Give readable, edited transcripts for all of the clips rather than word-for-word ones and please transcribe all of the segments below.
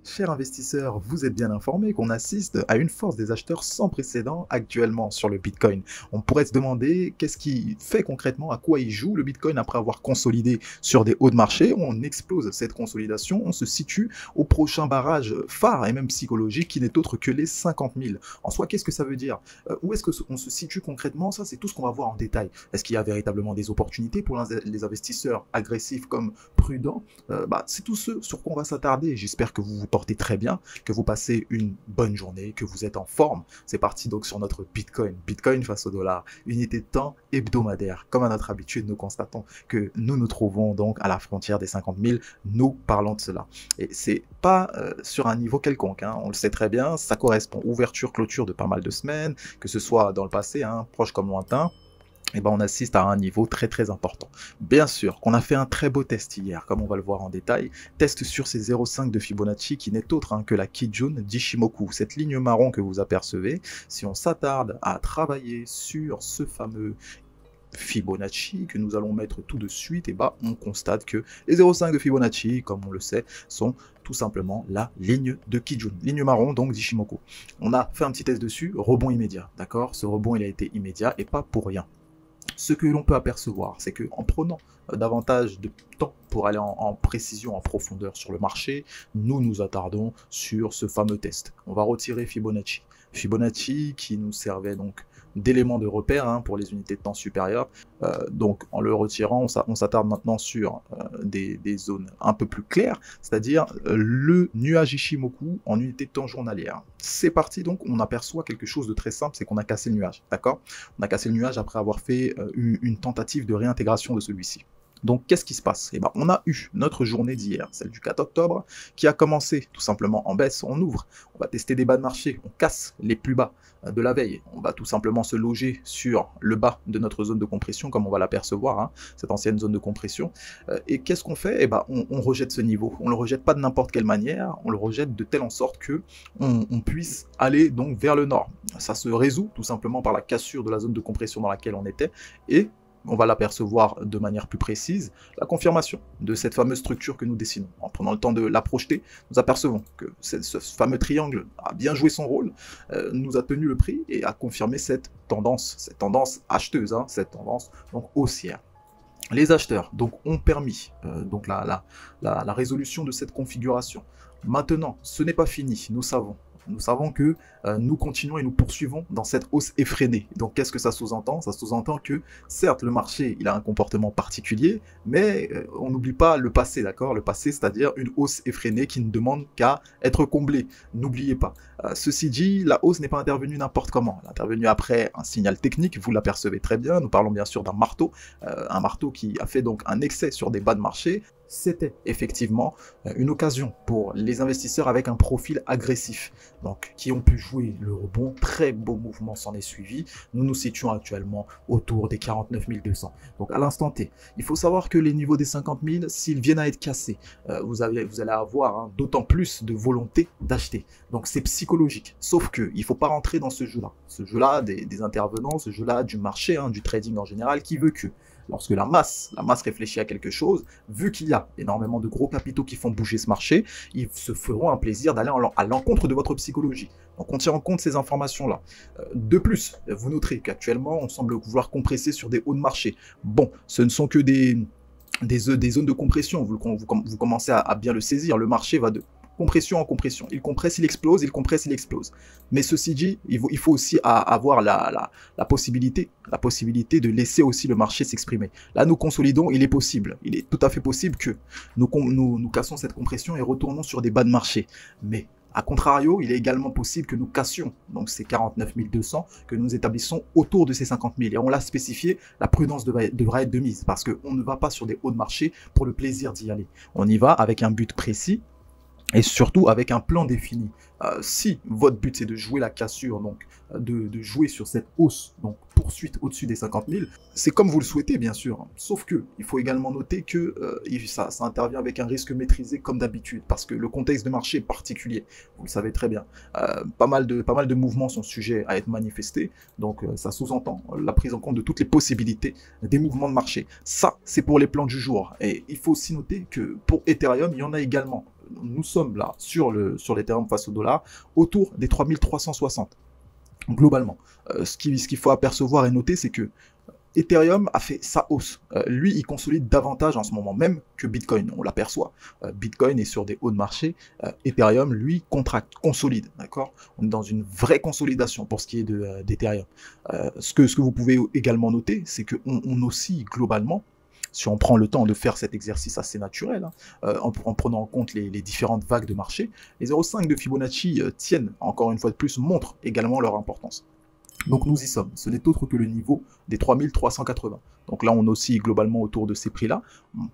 Chers investisseurs, vous êtes bien informés qu'on assiste à une force des acheteurs sans précédent actuellement sur le Bitcoin. On pourrait se demander qu'est-ce qui fait concrètement, à quoi il joue le Bitcoin après avoir consolidé sur des hauts de marché. On explose cette consolidation, on se situe au prochain barrage phare et même psychologique qui n'est autre que les 50 000. En soi, qu'est-ce que ça veut dire? Où est-ce qu'on se situe concrètement? Ça, c'est tout ce qu'on va voir en détail. Est-ce qu'il y a véritablement des opportunités pour les investisseurs agressifs comme prudents? C'est tout ce sur quoi on va s'attarder. J'espère que vous vous portez très bien, que vous passez une bonne journée, que vous êtes en forme. C'est parti donc sur notre Bitcoin. Bitcoin face au dollar, unité de temps hebdomadaire. Comme à notre habitude, nous constatons que nous nous trouvons donc à la frontière des 50 000. Nous parlons de cela. Et c'est pas sur un niveau quelconque, hein. On le sait très bien, ça correspond ouverture, clôture de pas mal de semaines, que ce soit dans le passé, hein, proche comme lointain. On assiste à un niveau très très important. Bien sûr qu'on a fait un très beau test hier, comme on va le voir en détail, test sur ces 0,5 de Fibonacci qui n'est autre que la Kijun d'Ishimoku, cette ligne marron que vous apercevez. Si on s'attarde à travailler sur ce fameux Fibonacci que nous allons mettre tout de suite, on constate que les 0,5 de Fibonacci, comme on le sait, sont tout simplement la ligne de Kijun, ligne marron donc d'Ishimoku. On a fait un petit test dessus, rebond immédiat, d'accord? Ce rebond il a été immédiat et pas pour rien. Ce que l'on peut apercevoir, c'est qu'en prenant davantage de temps pour aller en précision, en profondeur sur le marché, nous nous attardons sur ce fameux test. On va retirer Fibonacci. Fibonacci qui nous servait donc d'élément de repère pour les unités de temps supérieures. Donc en le retirant, on s'attarde maintenant sur des zones un peu plus claires, c'est-à-dire le nuage Ishimoku en unité de temps journalière. C'est parti, donc on aperçoit quelque chose de très simple, c'est qu'on a cassé le nuage, d'accord? On a cassé le nuage après avoir fait une tentative de réintégration de celui-ci. Donc, qu'est-ce qui se passe? On a eu notre journée d'hier, celle du 4 octobre, qui a commencé tout simplement en baisse. On ouvre, on va tester des bas de marché, on casse les plus bas de la veille. On va tout simplement se loger sur le bas de notre zone de compression, comme on va l'apercevoir, cette ancienne zone de compression. Et qu'est-ce qu'on fait? On rejette ce niveau. On ne le rejette pas de n'importe quelle manière, on le rejette de telle en sorte que on puisse aller donc vers le nord. Ça se résout tout simplement par la cassure de la zone de compression dans laquelle on était et on va l'apercevoir de manière plus précise, la confirmation de cette fameuse structure que nous dessinons. En prenant le temps de la projeter, nous apercevons que ce fameux triangle a bien joué son rôle, nous a tenu le prix et a confirmé cette tendance acheteuse, cette tendance donc haussière. Les acheteurs donc ont permis donc la résolution de cette configuration. Maintenant, ce n'est pas fini, nous savons. Nous savons que nous continuons et nous poursuivons dans cette hausse effrénée. Donc qu'est-ce que ça sous-entend? Ça sous-entend que certes le marché il a un comportement particulier, mais on n'oublie pas le passé, d'accord? Le passé, c'est-à-dire une hausse effrénée qui ne demande qu'à être comblée. N'oubliez pas. Ceci dit, la hausse n'est pas intervenue n'importe comment. Elle est intervenue après un signal technique, vous l'apercevez très bien. Nous parlons bien sûr d'un marteau qui a fait donc un excès sur des bas de marché. C'était effectivement une occasion pour les investisseurs avec un profil agressif, donc qui ont pu jouer le rebond. Très beau mouvement s'en est suivi. Nous nous situons actuellement autour des 49 200. Donc à l'instant T, il faut savoir que les niveaux des 50 000, s'ils viennent à être cassés, vous allez avoir d'autant plus de volonté d'acheter. Donc c'est psychologique. Sauf que il faut pas rentrer dans ce jeu-là. Ce jeu-là des intervenants, ce jeu-là du marché, du trading en général, qui veut que lorsque la masse réfléchit à quelque chose, vu qu'il y a énormément de gros capitaux qui font bouger ce marché, ils se feront un plaisir d'aller à l'encontre de votre psychologie. Donc on tient en compte ces informations-là. De plus, vous noterez qu'actuellement, on semble vouloir compresser sur des hauts de marché. Bon, ce ne sont que des zones de compression, vous commencez à bien le saisir, le marché va de compression en compression. Il compresse, il explose, il compresse, il explose. Mais ceci dit, il faut aussi avoir la possibilité de laisser aussi le marché s'exprimer. Là, nous consolidons, il est possible. Il est tout à fait possible que nous cassons cette compression et retournons sur des bas de marché. Mais a contrario, il est également possible que nous cassions donc ces 49 200, que nous établissons autour de ces 50 000. Et on l'a spécifié, la prudence devra être de mise parce qu'on ne va pas sur des hauts de marché pour le plaisir d'y aller. On y va avec un but précis, et surtout avec un plan défini. Si votre but c'est de jouer la cassure, donc de jouer sur cette hausse, donc poursuite au-dessus des 50 000, c'est comme vous le souhaitez bien sûr, sauf que il faut également noter que ça intervient avec un risque maîtrisé comme d'habitude, parce que le contexte de marché est particulier, vous le savez très bien. Pas mal de mouvements sont sujets à être manifestés, donc ça sous-entend la prise en compte de toutes les possibilités des mouvements de marché. Ça, c'est pour les plans du jour, et il faut aussi noter que pour Ethereum, il y en a également. nous sommes là sur l'Ethereum face au dollar autour des 3360 globalement. Ce qu'il faut apercevoir et noter, c'est que Ethereum a fait sa hausse. Lui, il consolide davantage en ce moment même que Bitcoin, on l'aperçoit. Bitcoin est sur des hauts de marché. Ethereum, lui, contracte, consolide. D'accord. On est dans une vraie consolidation pour ce qui est d'Ethereum. Ce que vous pouvez également noter, c'est qu'on oscille globalement, si on prend le temps de faire cet exercice assez naturel, hein, en prenant en compte les différentes vagues de marché, les 0,5 de Fibonacci tiennent, encore une fois de plus, montrent également leur importance. Donc nous y sommes, ce n'est autre que le niveau des 3380. Donc là, on oscille globalement autour de ces prix-là.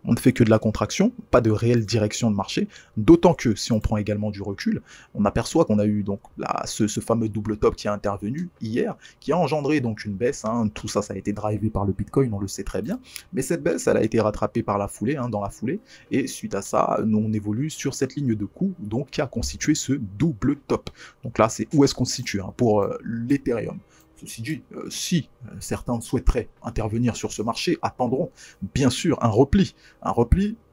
On ne fait que de la contraction, pas de réelle direction de marché. D'autant que, si on prend également du recul, on aperçoit qu'on a eu donc là, ce fameux double top qui a intervenu hier, qui a engendré donc une baisse. Hein. Tout ça, ça a été drivé par le Bitcoin, on le sait très bien. Mais cette baisse, elle a été rattrapée par la foulée, hein, dans la foulée. Et suite à ça, nous, on évolue sur cette ligne de coût, donc qui a constitué ce double top. Donc là, c'est où est-ce qu'on se situe, hein, pour l'Ethereum. Ceci dit, si certains souhaiteraient intervenir sur ce marché, attendront bien sûr un repli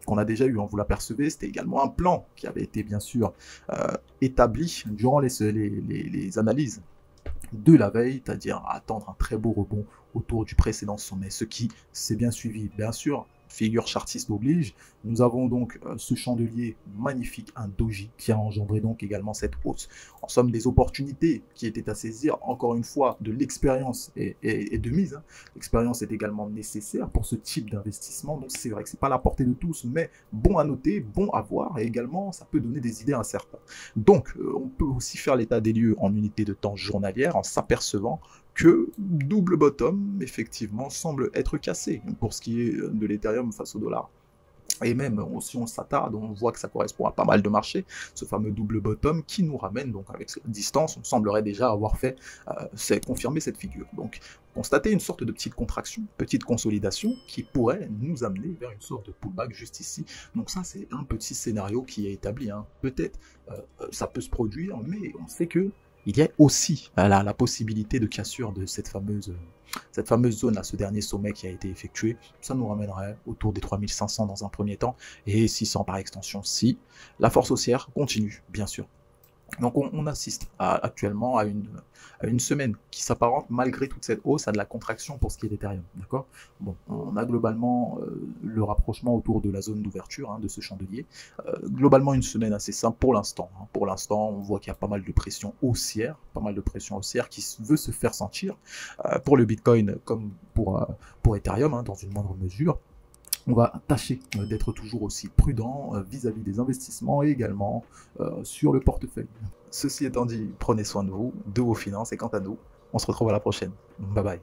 qu'on a déjà eu, hein, vous l'apercevez, c'était également un plan qui avait été bien sûr établi durant les analyses de la veille, c'est-à-dire attendre un très beau rebond autour du précédent sommet, ce qui s'est bien suivi, bien sûr. Figure chartiste oblige, nous avons donc ce chandelier magnifique, un doji, qui a engendré donc également cette hausse. En somme, des opportunités qui étaient à saisir, encore une fois, de l'expérience et de mise. Hein. L'expérience est également nécessaire pour ce type d'investissement, donc c'est vrai que c'est pas à la portée de tous, mais bon à noter, bon à voir, et également ça peut donner des idées à certains. Donc, on peut aussi faire l'état des lieux en unité de temps journalière, en s'apercevant que double bottom, effectivement, semble être cassé pour ce qui est de l'Ethereum face au dollar. Et même, si on s'attarde, on voit que ça correspond à pas mal de marchés, ce fameux double bottom qui nous ramène, donc avec cette distance, on semblerait déjà avoir fait, confirmer cette figure. Donc, constater une sorte de petite contraction, petite consolidation qui pourrait nous amener vers une sorte de pullback juste ici. Donc ça, c'est un petit scénario qui est établi. Hein. Peut-être, ça peut se produire, mais on sait que il y a aussi la possibilité de cassure de cette fameuse zone, là, ce dernier sommet qui a été effectué. Ça nous ramènerait autour des 3500 dans un premier temps, et 600 par extension si la force haussière continue, bien sûr. Donc on assiste actuellement à une semaine qui s'apparente, malgré toute cette hausse, à de la contraction pour ce qui est d'Ethereum, d'accord. Bon, on a globalement le rapprochement autour de la zone d'ouverture, hein, de ce chandelier. Globalement une semaine assez simple pour l'instant. Hein. Pour l'instant, on voit qu'il y a pas mal de pression haussière, qui veut se faire sentir pour le Bitcoin comme pour Ethereum, hein, dans une moindre mesure. On va tâcher d'être toujours aussi prudent vis-à-vis des investissements et également sur le portefeuille. Ceci étant dit, prenez soin de vous, de vos finances, et quant à nous, on se retrouve à la prochaine. Bye bye.